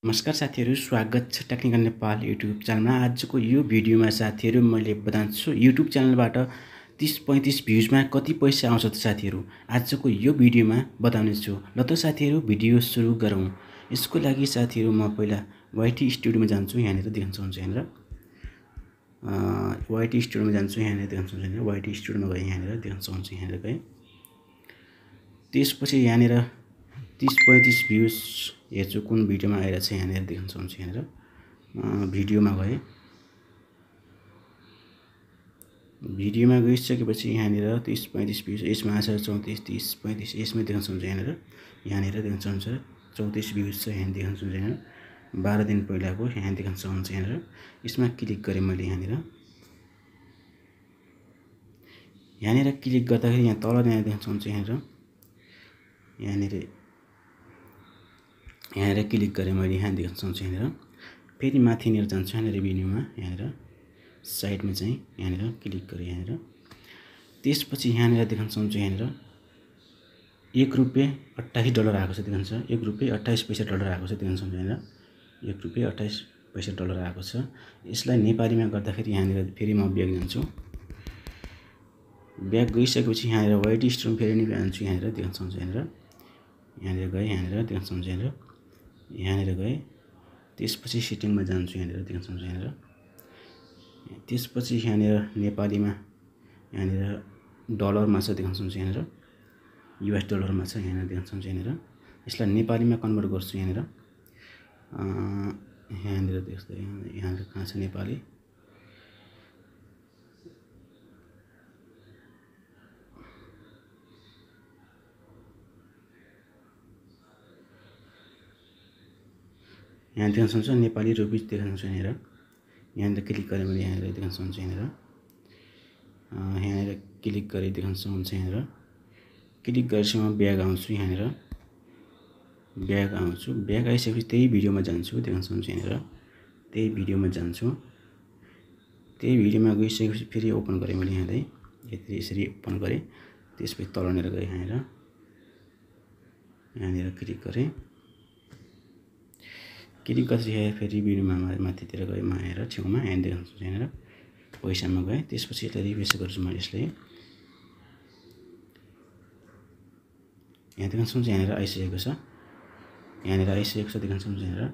नमस्कार साथीहरु, स्वागत छ टेक्निकल नेपाल युट्युब च्यानलमा। आजको यो भिडियोमा साथीहरु मैले बताउँछु युट्युब च्यानलबाट 30-35 भ्युजमा कति पैसा आउँछ त साथीहरु। आजको यो भिडियोमा बताउने छु। ल त साथीहरु भिडियो सुरु गरौँ। यसको लागि साथीहरु म पहिला वाइटी स्टुडियोमा जान्छु। यहाँनिर देख्न सक्नुहुन्छ यहाँनिर वाइटी स्टुडियोमा जान्छु। यहाँनिर देख्न सक्नुहुन्छ यहाँनिर वाइटी स्टुडियोमा गए यहाँनिर देख्न सक्नुहुन्छ यहाँनिर गए। त्यसपछि यहाँनिर 30-35 भ्युज हेर्छु कुन भिडियोमा आइरहेछ यहाँनिर देख्न सक्नुहुन्छ यहाँनिर भिडियोमा गए। भिडियोमा गइसकेपछि यहाँनिर 30-35 भ्युज यसमा आछ 34 30 35 यसमा देख्न सक्नुहुन्छ यहाँनिर देख्न सक्नुहुन्छ 34 भ्युज छ यहाँ देख्न सक्नुहुन्छ यहाँनिर 12 दिन पहिलाको यहाँ देख्न सक्नुहुन्छ यहाँनिर। यसमा क्लिक गरे मैले यहाँनिर क्लिक गर्दाखेरि यहाँ तल देख्न सक्नुहुन्छ यहाँनिर क्लिक गरे मैले यहाँ देख्न सक्नुहुन्छ यहाँनिर। फेरि माथिनिर जान्छु यहाँनिर रिभ्युमा यहाँनिर साइडमा चाहिँ यहाँनिर क्लिक गरे यहाँनिर। त्यसपछि यहाँनिर देख्न सक्नुहुन्छ यहाँनिर $1.28 आएको छ देख्न सक्नुहुन्छ। $1.28 आएको छ देख्न सक्नुहुन्छ यहाँनिर $1.28 आएको छ। यसलाई नेपालीमा गर्दाखेरि यहाँनिर फेरि म ब्याक जान्छु। ब्याक गइसकेपछि यहाँनिर वाइटी स्टुडियोमा फेरि नि जान्छु यहाँनिर देख्न सक्नुहुन्छ यहाँनिर गए यहाँनिर देख्न सक्नुहुन्छ यहाँनिर गए। त्यसपछि सेटिङमा जान्छु यहाँनिर देख्न सक्नुहुन्छ यहाँनिर। त्यसपछि यहाँनिर नेपालीमा यहाँनिर डलरमा छ देख्न सक्नुहुन्छ यहाँनिर US डलरमा छ यहाँनिर देख्न सक्नुहुन्छ यहाँनिर। यसलाई नेपालीमा कन्भर्ट गर्छु यहाँनिर देख्दै यहाँनिर कहाँ छ नेपाली यहाँ देख्न सक्नुहुन्छ नेपाली रुपिस देख्न सक्नुहुन्छ यहाँनिर क्लिक गरे मैले यहाँनिर देख्न सक्नुहुन्छ यहाँनिर क्लिक गरे देख्न सक्नुहुन्छ यहाँनिर। क्लिक गरेपछि म ब्याक आउँछु यहाँनिर ब्याक आइसकेपछि त्यही भिडियोमा जान्छु देख्न सक्नुहुन्छ यहाँनिर त्यही भिडियोमा जान्छु। त्यही भिडियोमा गइसकेपछि फेरि ओपन गरे मैले यहाँलाई यसरी ओपन गरे। त्यसपछि तलनेर गए यहाँनिर क्लिक गरे। क्लिक गरेपछि फेरि भिडियोमा माथितिर गए म हेरेर छेउमा यहाँ देख्न सक्नुहुन्छ यहाँनिर पैसामा गए। त्यसपछि यसलाई रिफ्रेस गर्छु म यसलाई यहाँ देख्न सक्नुहुन्छ यहाँनिर आइसकेको छ देख्न सक्नुहुन्छ यहाँनिर